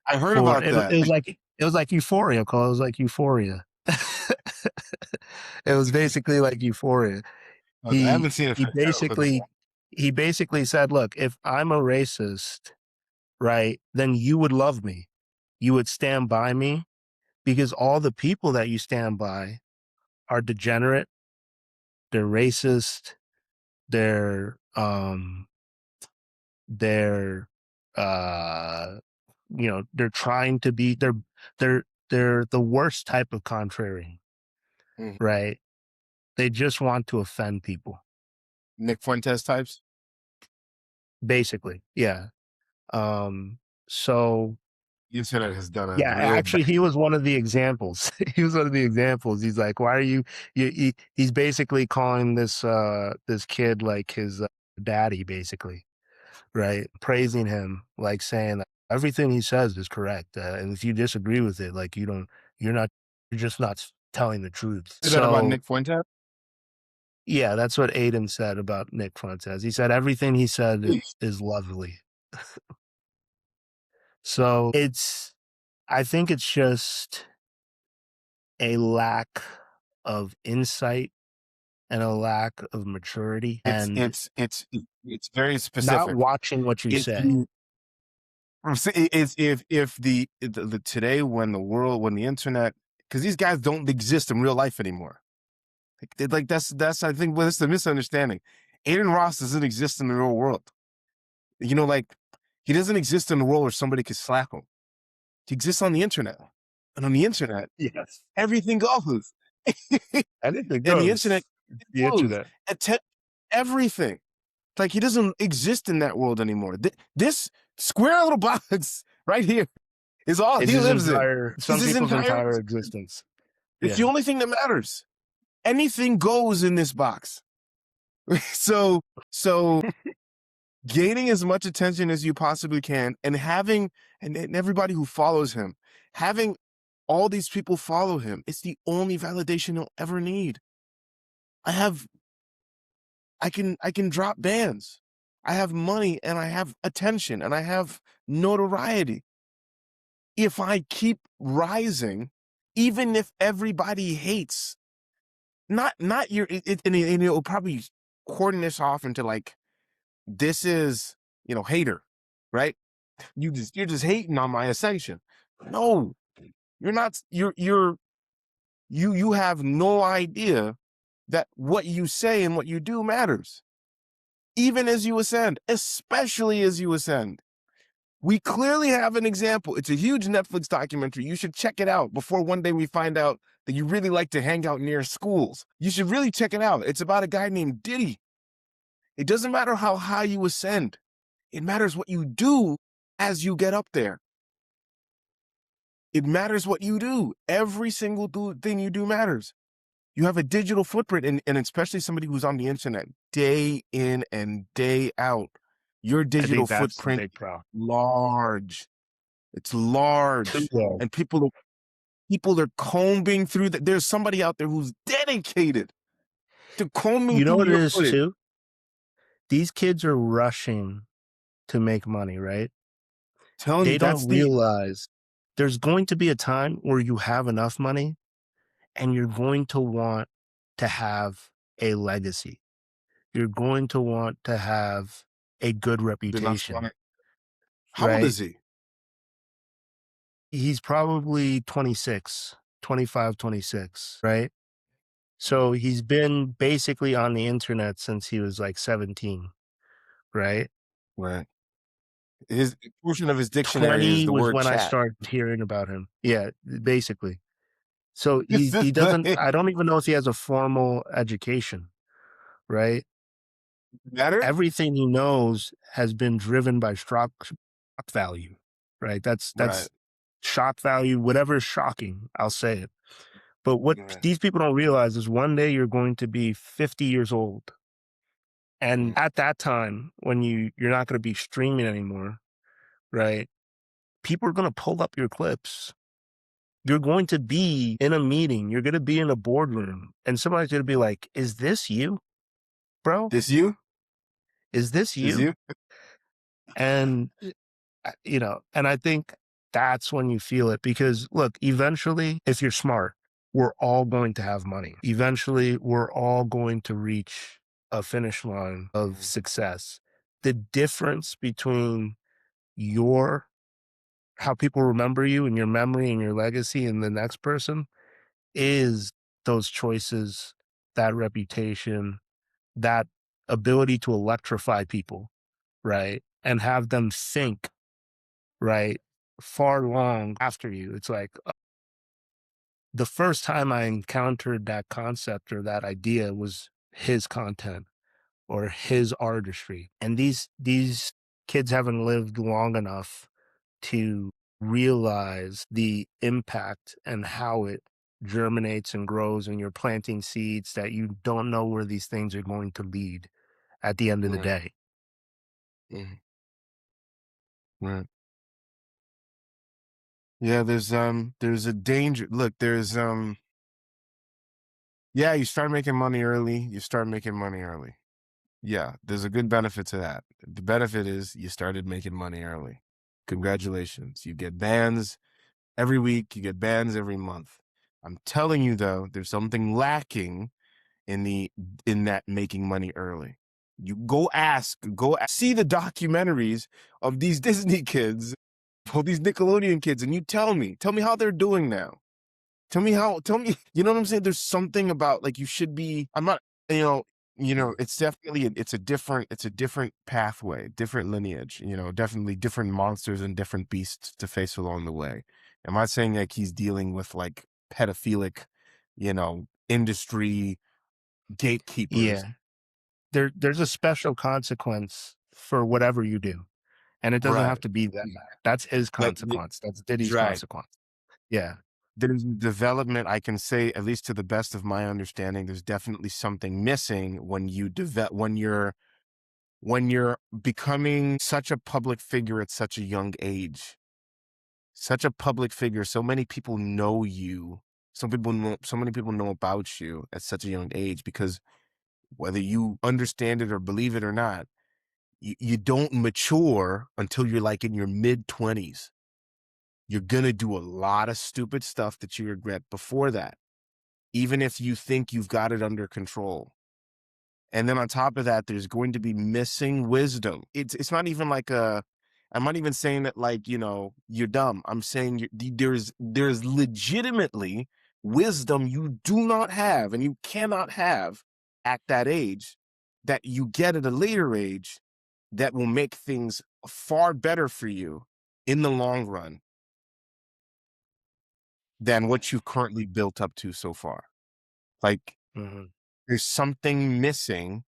I heard for about it, that. it was like Euphoria, Cole. It was like Euphoria. It was basically like Euphoria. I He haven't seen a he Fantano clip. basically said, "Look, if I'm a racist, right, then you would love me. You would stand by me because all the people that you stand by are degenerate, they're racist, they're they're uh they're trying to be they're the worst type of contrarian, Mhm. right? They just want to offend people, Nick Fuentes types? basically. Yeah. So The internet has done a yeah, real bad actually, he was one of the examples. He was one of the examples. He's like, "Why are he's basically calling this kid like his daddy, basically, right? Praising him, like saying that everything he says is correct, and if you disagree with it, like you're not, you're just not telling the truth." say that about So Nick Fuentes? yeah, that's what Aiden said about Nick Fuentes. He said everything he said is lovely. So I think it's just a lack of insight and a lack of maturity and It's very not specific. watching what you If say. you it's if the today when the internet because these guys don't exist in real life anymore. That's I think that's the misunderstanding. Aiden Ross doesn't exist in the real world. Like he doesn't exist in the world where somebody could slap him. exists on the internet. And on the internet, Yes. everything goes. Anything And the internet goes. The goes. internet. Everything. Like he doesn't exist in that world anymore. This square little box right here is all It's he his lives in. entire Is some his people's entire entire existence. existence. It's the Yeah. only thing that matters. Anything goes in this box. so gaining as much attention as you possibly can and having and everybody who follows him, having all these people follow him, it's the only validation he'll ever need. I have I can drop bands. I have money and I have attention and I have notoriety. If I keep rising, even if everybody hates, not your and it'll probably cordon this off into like this is hater, right? You're just hating on my ascension. No, you're not. You have no idea that what you say and what you do matters, even as you ascend, especially as you ascend. We clearly have an example. It's a huge Netflix documentary. You should check it out before one day we find out that you really like to hang out near schools. You should really check it out. It's about a guy named Diddy. It doesn't matter how high you ascend. It matters what you do as you get up there. It matters what you do. Every single thing you do matters. You have a digital footprint, and especially somebody who's on the internet day in and day out. Your I digital think that's the footprint big problem. large. It's Too large, low. and people are combing through that. There's somebody out there who's dedicated to combing You know through what it your is footage. too? These kids are rushing to make money, right? Telling you They that's don't the realize there's going to be a time where you have enough money and you're going to want to have a legacy. You're going to want to have a good they're not reputation, smart. How old right? is he? He's probably 26, 25, 26, right? So he's been basically on the internet since he was like 17, right? Right. His portion of his dictionary is 20 the was word when I chat. started hearing about him. Yeah, basically. So This is he doesn't the I don't even know if he has a formal education, right? matter. Everything he knows has been driven by shock value, right? That's Right. shock value, whatever is shocking, I'll say it. But what Right. these people don't realize is one day you're going to be 50 years old. And Mm. at that time, when you're not going to be streaming anymore, right? People are going to pull up your clips. You're going to be in a meeting, you're going to be in a boardroom, and somebody's going to be like, "Is this you, bro? This you? Is this This you?" you? And and I think that's when you feel it because look, eventually, if you're smart, we're all going to have money. Eventually, we're all going to reach a finish line of Mm. success. The difference between your how people remember you and your memory and your legacy and the next person is those choices, that reputation, that ability to electrify people, right? And have them think, right? Far long after you. It's like the first time I encountered that concept or that idea was his content or his artistry. And these kids haven't lived long enough to realize the impact and how it germinates and grows and you're planting seeds that you don't know where these things are going to lead at the end of the Right. day. Mhm. Right. Yeah, there's a danger. Look, yeah, you start making money early, you start making money early. Yeah, there's a good benefit to that. The benefit is you started making money early. Congratulations. You get bands every week, you get bands every month. I'm telling you though, there's something lacking in that making money early. You see the documentaries of these Disney kids, all these Nickelodeon kids, and you tell me how they're doing now. Tell me, you know what I'm saying? There's something about like you should be, I'm not, you know, it's definitely it's a different pathway, different lineage, definitely different monsters and different beasts to face along the way. Am I saying like he's dealing with like pedophilic, industry gatekeepers? Yeah. There's a special consequence for whatever you do, and it doesn't have Right. to be that. That's his Like, consequence. That's Diddy's right. consequence. Yeah. There's development, I can say, at least to the best of my understanding, there's definitely something missing when when you're becoming such a public figure at such a young age. Such a public figure, so many people know you. So many people know about you at such a young age because whether you understand it or believe it or not, you don't mature until you're like in your mid-20s. You're gonna do a lot of stupid stuff that you regret before that, even if you think you've got it under control. And then on top of that, there's going to be missing wisdom. It's not even like a I'm not even saying that like, you're dumb. I'm saying there's legitimately wisdom you do not have and you cannot have at that age that you get at a later age that will make things far better for you in the long run than what you've currently built up to so far. Like Mhm. there's something missing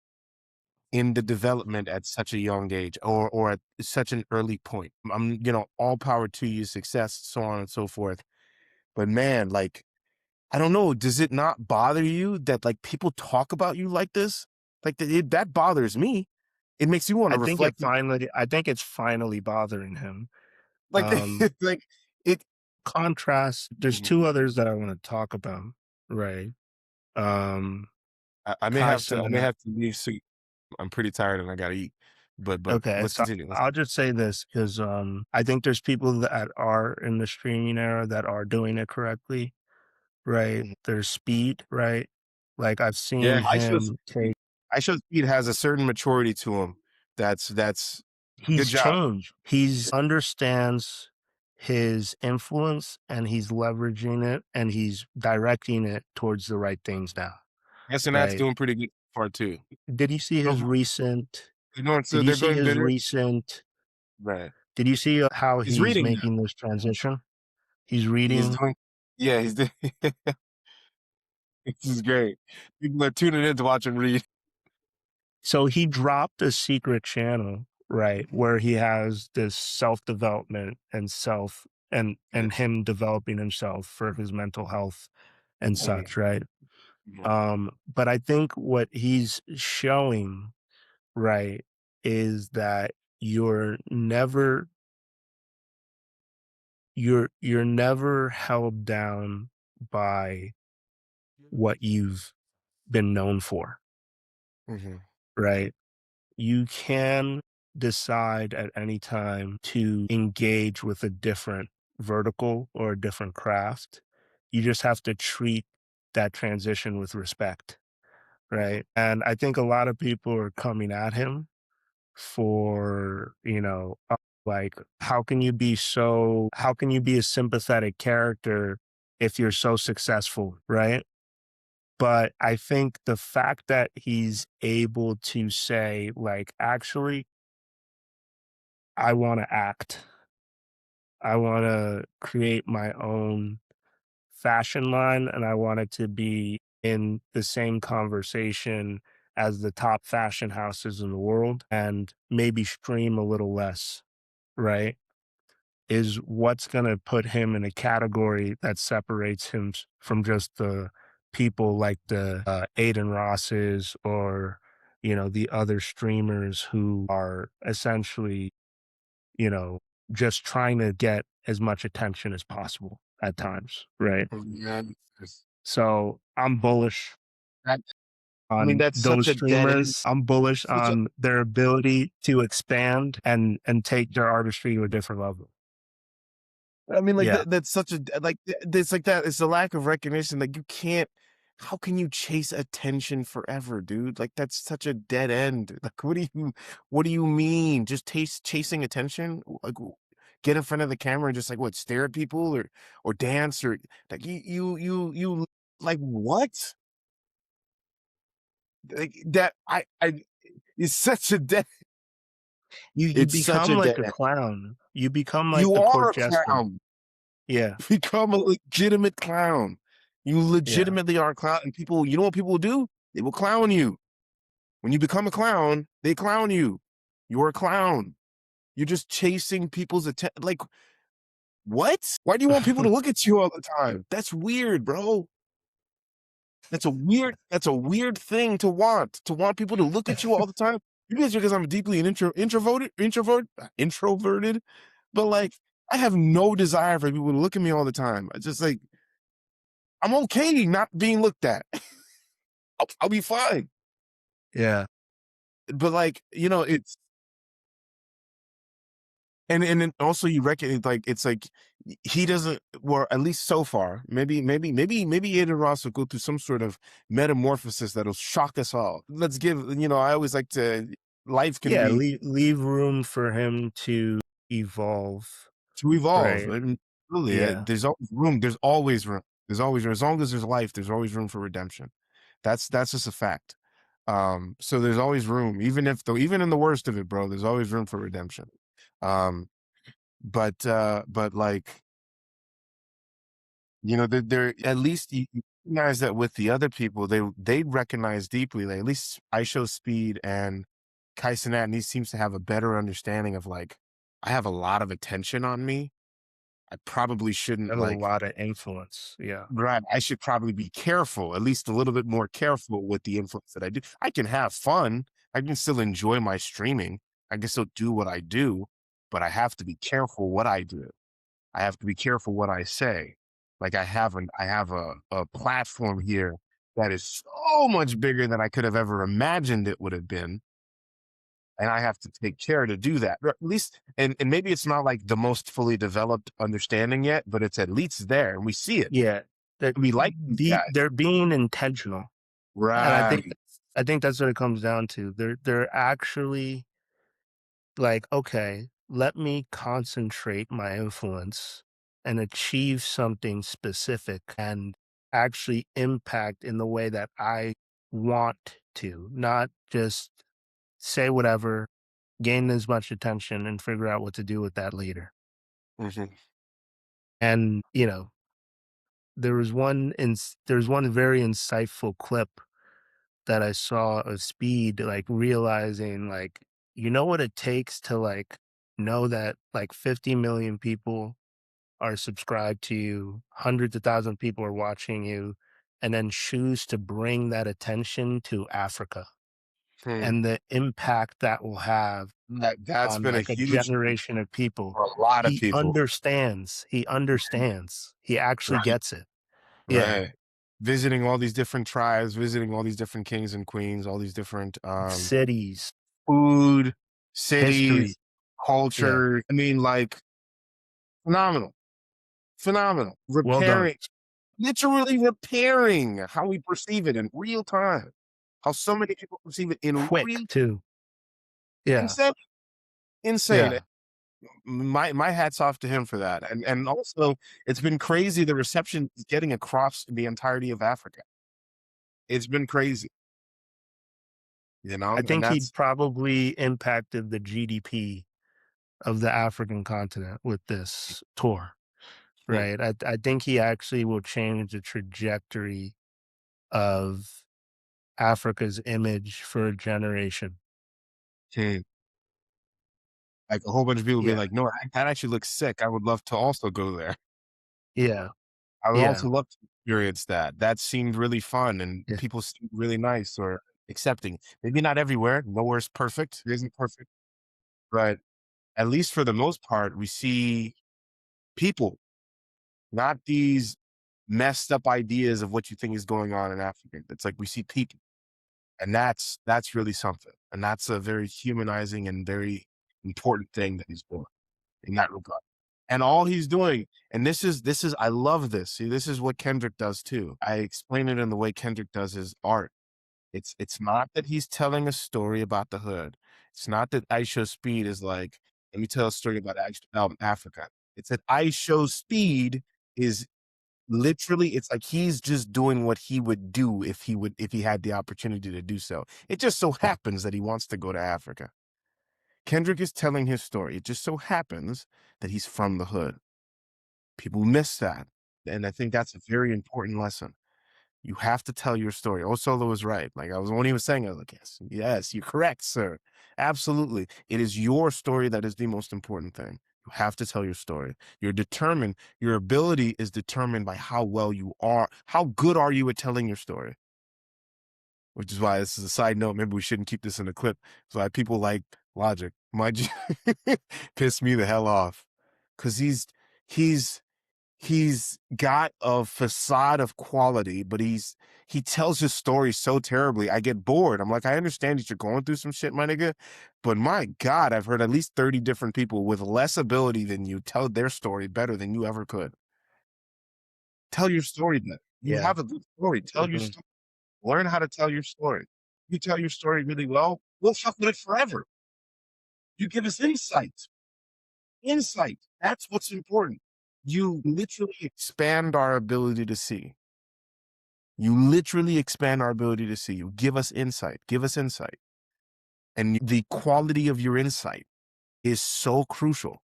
in the development at such a young age or at such an early point. All power to you, success, so on and so forth. But man, like, I don't know, does it not bother you that like people talk about you like this? Like that bothers me. It makes you want to reflect. I think it's finally bothering him. Like, Um, like it. Contrast, there's Mhm. 2 others that I wanna talk about, right? Um, I may Kai have to. I may Cenat. have to leave soon. I'm pretty tired and I gotta eat. But Okay, let's so continue. Let's. I'll just say this because I think there's people that are in the streaming era that are doing it correctly, right? Mhm. There's Speed, right? Like, I've Yeah, seen I should. him take I should. Speed has a certain maturity to him. That's good he's job. changed. He's understands his influence, and he's leveraging it, and he's directing it towards the right things now, Yes, and that's right? doing pretty good far too. Did you see his Mhm. recent So did you they're see going his better. recent Right. did you see, how He's he's reading now. making this transition? He's He's reading. doing yeah, he's doing this is great. People are tuning in to watch him read. So he dropped a secret channel, right, where he has this self-development and Yeah. him developing himself for his mental health and Mhm, such, right? mhm, But I think what he's showing, right, is that you're never you're never held down by what you've been known for, mhm, right? You can decide at any time to engage with a different vertical or a different craft. You just have to treat that transition with respect, mhm, right? And I think a lot of people are coming at him for, like, how can you be a sympathetic character if you're so successful, right? But I think the fact that he's able to say, like, actually, I want to act. I want to create my own fashion line and I want it to be in the same conversation as the top fashion houses in the world and maybe stream a little less, right? Is what's going to put him in a category that separates him from just the people like the Aiden Rosses or, the other streamers who are essentially, you know, just trying to get as much attention as possible at times, right? yeah, it's So I'm bullish that I mean, on that's those such a dead end. streamers. I'm bullish Such a on their ability to expand and take their artistry to a different level. I mean, like, Yeah. that's such a like, it's like that it's a lack of recognition, like, you can't how can you chase attention forever, dude? Like, that's such a dead end. Like, what do you mean? Just chasing attention? Like, get in front of the camera and just, like, what, stare at people or dance or like, you like, what? like, that I it's such a dead You it's such become a like dead a end. clown. You become like You the are court a jester. clown. Yeah, Become a legitimate clown. You yeah. legitimately are a clown, and people, you know what people will do? They will clown you. When you become a clown, they clown you. You're a clown. You're just chasing people's attention. Like, what? Why do you want people to look at you all the time? That's weird, bro. That's a weird thing to want people to look at you all the time. You guys, because I'm deeply an introverted, but like I have no desire for people to look at me all the time. I just like I'm okay not being looked at. I'll be fine. Yeah. But like, you know, it's and then also you reckon like it's like he doesn't, well, at least so far, maybe Adin Ross will go through some sort of metamorphosis that'll shock us all. Let's give, you know, I always like to, life can Yeah, be leave room for him to evolve, to evolve. right? And really, Yeah. there's always room. There's always room. There's always room. As long as there's life, there's always room for redemption. That's just a fact. So there's always room, even if though, even in the worst of it, bro, there's always room for redemption. Um, but like, you know, they're at least you recognize that with the other people, they recognize deeply. Like at least I Show Speed and Kai Cenat, and he seems to have a better understanding of like, I have a lot of attention on me. I probably shouldn't Have a like, lot of influence. Yeah. right. I should probably be careful, at least a little bit more careful with the influence that I do. I can have fun. I can still enjoy my streaming. I can still do what I do, but I have to be careful what I do. I have to be careful what I say. Like I have a platform here that is so much bigger than I could have ever imagined it would have been. And I have to take care to do that. Or at least, and maybe it's not like the most fully developed understanding yet, but it's at least there and we see it. Yeah. That We like these guys. they're being intentional. And Right. I think that's what it comes down to. They're actually like, okay, let me concentrate my influence and achieve something specific and actually impact in the way that I want to, not just say whatever, gain as much attention and figure out what to do with that later. Mhm. And, you know, there was one very insightful clip that I saw of Speed, like, realizing, like, you know what it takes to, like, know that, like, 50 million people are subscribed to you, hundreds of thousands of people are watching you, and then choose to bring that attention to Africa, Hmm. and the impact that will have That's on, been a like, a huge thing generation of people. for a lot of people. He understands, he actually Right. gets it. Yeah, Right. Visiting all these different tribes, visiting all these different kings and queens, all these different cities, food, history, cities, yeah, culture. I mean, like, phenomenal, phenomenal. well done. Repairing, literally repairing how we perceive it in real time. How so many people perceive it in Quick real, too. Yeah, insane, insane. yeah. My hat's off to him for that. And also, it's been crazy the reception he's getting across the entirety of Africa. It's been crazy, you know, I and think he that's probably impacted the GDP of the African continent with this tour, hmm, right? I think he actually will change the trajectory of Africa's image for a generation. hmm. Like a whole bunch of people be Yeah, like, no, that actually looks sick. I would love to also go there. yeah, I would yeah, also love to experience that. That seemed really fun and yeah, people seemed really nice or accepting. Maybe not everywhere. Nowhere's perfect. It isn't perfect. But at least for the most part, we see people, not these messed up ideas of what you think is going on in Africa. It's like we see people. And that's really something. And that's a very humanizing and very important thing that he's doing in that regard. And all he's doing, and this is I love this. See, this is what Kendrick does too. I explain it in the way Kendrick does his art. It's not that he's telling a story about the hood. It's not that I Show Speed is like, let me tell a story about Africa. It's that I Show Speed is Literally, it's like he's just doing what he would do if he had the opportunity to do so. It just so happens that he wants to go to Africa. Kendrick is telling his story. It just so happens that he's from the hood. People miss that. And I think that's a very important lesson. You have to tell your story. Oh, Solo was right. Like I was when he was saying, I was like, yes, you're correct, sir. Absolutely. It is your story that is the most important thing. You have to tell your story. You're determined. Your ability is determined by how well you are. How good are you at telling your story? Which is why this is a side note. Maybe we shouldn't keep this in a clip. That's why people like Logic. Might piss me the hell off. Cause he's he's got a facade of quality, but he tells his story so terribly. I get bored. I'm like, I understand that you're going through some shit, my nigga, but my God, I've heard at least 30 different people with less ability than you tell their story better than you ever could. Tell your story then. You Yeah. have a good story. Tell your Mhm. story. Learn how to tell your story. You tell your story really well, we'll fuck with it forever. You give us insight. Insight. That's what's important. You literally expand our ability to see. You literally expand our ability to see. You give us insight. Give us insight. And the quality of your insight is so crucial.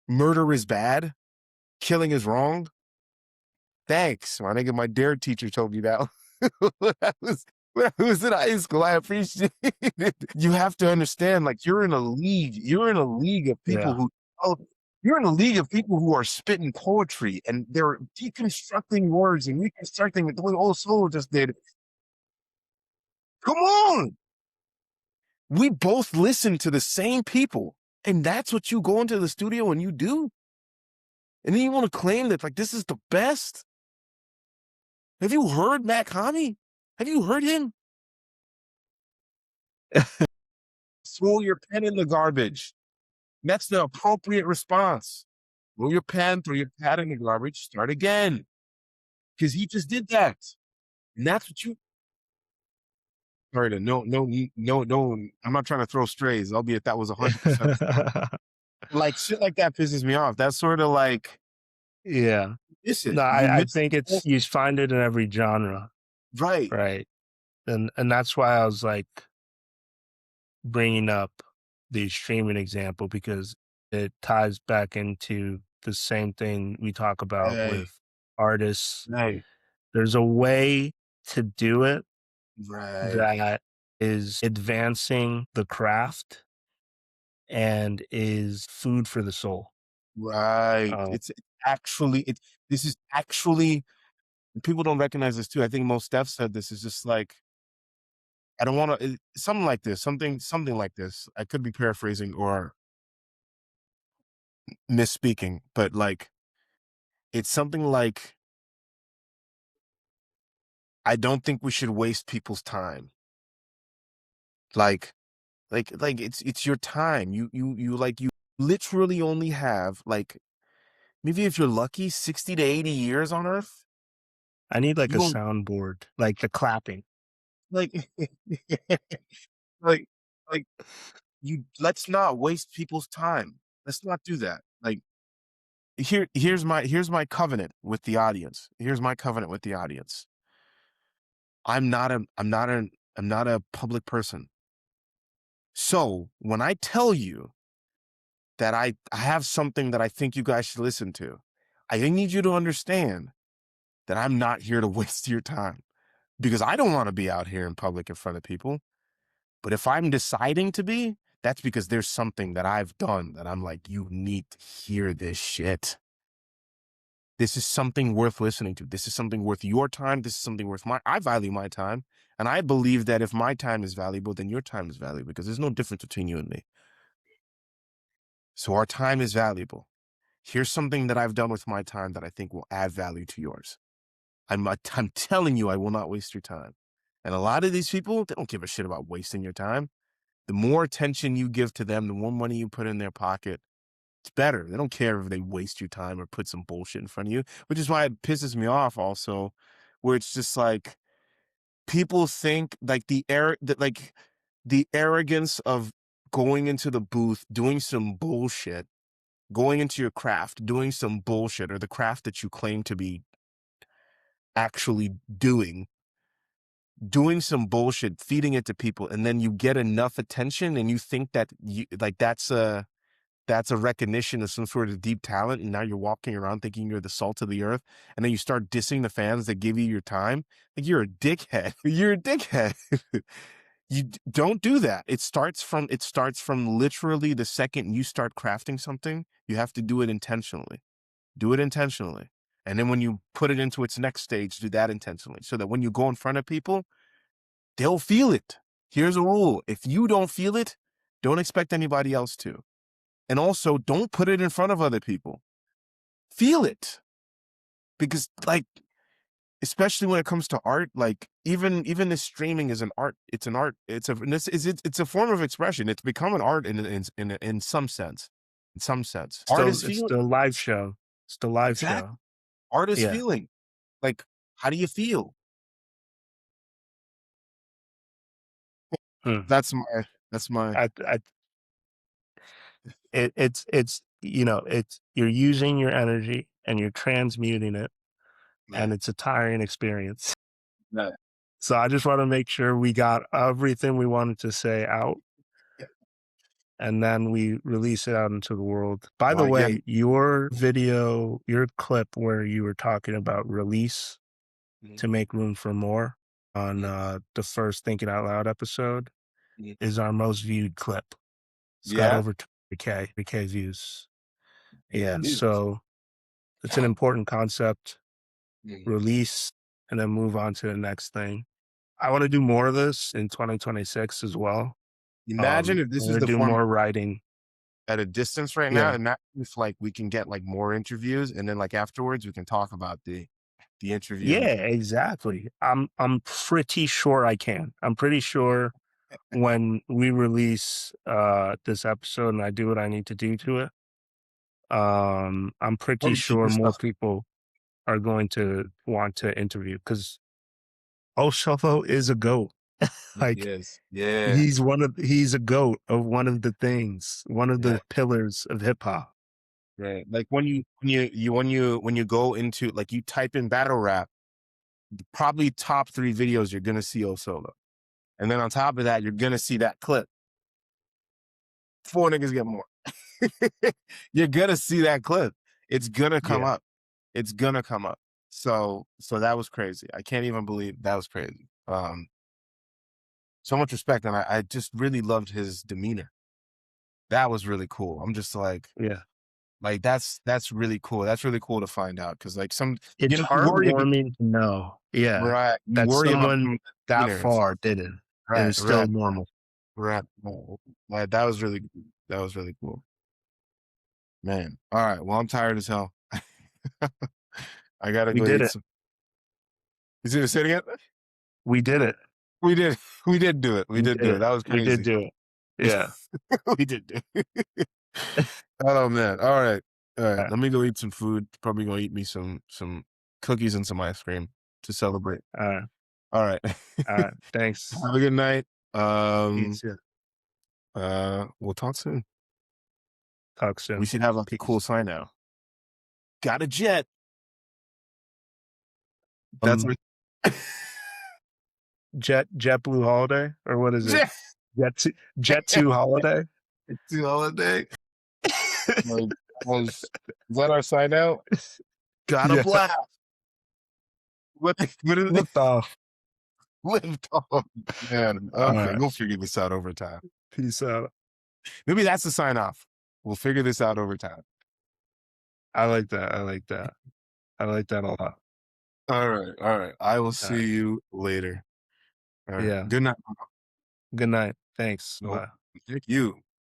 Murder is bad. Killing is wrong. Thanks. My nigga, my dare teacher told me that when I was in high school. I appreciate it. You have to understand, like you're in a league of people Yeah. who oh, you're in a league of people who are spitting poetry and they're deconstructing words and reconstructing it the way old soul just did. Come on. We both listen to the same people. And that's what you go into the studio and you do. And then you want to claim that like this is the best. Have you heard Matt Connie? Have you heard him? Throw your pen in the garbage. That's the appropriate response. Throw your pen, throw your pad in the garbage, start again. Because he just did that. And that's what you sorry to no, I'm not trying to throw strays, albeit that was 100% like shit like that pisses me off. That's sort of like Yeah. miss it. No, You I miss think it. it's you find it in every genre, Right. right? And that's why I was like bringing up the streaming example because it ties back into the same thing we talk about Right. with artists. Right. There's a way to do it Right. that is advancing the craft and is food for the soul. Right. Uh, It's actually it this is actually people don't recognize this too. I think most Steph said this is just like I don't want to something like this, something like this. I could be paraphrasing or misspeaking, but like it's something like I don't think we should waste people's time. Like like it's your time. You literally only have like maybe if you're lucky 60 to 80 years on earth. I need like a You don't soundboard, like the clapping. like like like you let's not waste people's time. Let's not do that. Like here's my covenant with the audience. Here's my covenant with the audience. I'm not a public person. So when I tell you that I have something that I think you guys should listen to, I need you to understand that I'm not here to waste your time because I don't want to be out here in public in front of people. But if I'm deciding to be, that's because there's something that I've done that I'm like, you need to hear this shit. This is something worth listening to. This is something worth your time. This is something worth I value my time. And I believe that if my time is valuable, then your time is valuable because there's no difference between you and me. So our time is valuable. Here's something that I've done with my time that I think will add value to yours. I'm telling you, I will not waste your time. And a lot of these people, they don't give a shit about wasting your time. The more attention you give to them, the more money you put in their pocket, it's better. They don't care if they waste your time or put some bullshit in front of you, which is why it pisses me off also, where it's just like people think like the arrogance of going into the booth, doing some bullshit going into your craft, doing some bullshit or the craft that you claim to be actually doing some bullshit, feeding it to people, and then you get enough attention and you think that you like that's a recognition of some sort of deep talent, and now you're walking around thinking you're the salt of the earth, and then you start dissing the fans that give you your time. Like you're a dickhead. You're a dickhead. Don't do that. It starts from literally the second you start crafting something, you have to do it intentionally. Do it intentionally. And then when you put it into its next stage, do that intentionally. So that when you go in front of people, they'll feel it. Here's a rule. If you don't feel it, don't expect anybody else to. And also don't put it in front of other people. Feel it. Because like, especially when it comes to art, like even this streaming is an art. It's an art. It's a form of expression. It's become an art in some sense. In some sense. Art Still, is it's feeling. the live show. It's the live Exactly. show. Art is Yeah. feeling. Like, how do you feel? Hmm. That's my that's my I it's it's you're using your energy and you're transmuting it, yeah. and it's a tiring experience. Yeah. So I just want to make sure we got everything we wanted to say out, and then we release it out into the world. By the Yeah. way, your video, your clip where you were talking about release Mhm, to make room for more on mhm, the first Thinking Out Loud episode mhm. is our most viewed clip. It's got Yeah. over 200K views. Yeah, Yeah, dude. so it's an important concept. Mhm. Release and then move on to the next thing. I want to do more of this in 2026 as well. Imagine if I'm this is gonna the do format more writing. at a distance right now, Yeah. and that if like we can get like more interviews, and then like afterwards we can talk about the Yeah, interviews. exactly. I'm pretty sure I can. I'm pretty sure when we release this episode and I do what I need to do to it, I'm Or pretty to keep sure this more stuff. people are going to want to interview because Oshovo is a goat. Like Yes. Yeah. he's a goat of one of the things, one of Yeah. the pillars of hip hop. Right. Like when you go into like you type in battle rap, probably top three videos you're gonna see O Solo. And then on top of that, you're gonna see that clip. Four niggas get more. You're gonna see that clip. It's gonna come Yeah. up. It's gonna come up. So that was crazy. I can't even believe that was crazy. So much respect, and I just really loved his demeanor. That was really cool. I'm just Yeah. like that's really cool. That's really cool to find out because like It's you worry about heartwarming to know. Yeah. right, you That worry about someone some that demeanor and far stuff. did it and Right, is still right, normal. right. No, like that was really cool, man. All right, well I'm tired as hell. I gotta We go did eat it. some. Is it a city yet? We did it. We did. We did do it. We We did did do it. it. That was We did crazy. do it. Yeah. We did do it. Oh man. All right. All right. Uh, Let me go eat some food. Probably gonna eat me some cookies and some ice cream to celebrate. uh, All right. thanks. Have a good night. You too. We'll talk soon. Talk We soon. should have like a cool Peace. sign now. Got a jet. That's Um, what JetBlue Holiday or what is it? jet. Jet2 Holiday? It's the holiday. Like, is that our sign out? Got a Yeah. blast. What is it? Lift off. Lift off. Man. All Okay, right. we'll figure this out over time. Peace out. Maybe that's the sign off. We'll figure this out over time. I like that. I like that. I like that a lot. All right. All right. I will All right. see you later. All right. Yeah. Good night. Good night. Thanks. No, Bye. thank you.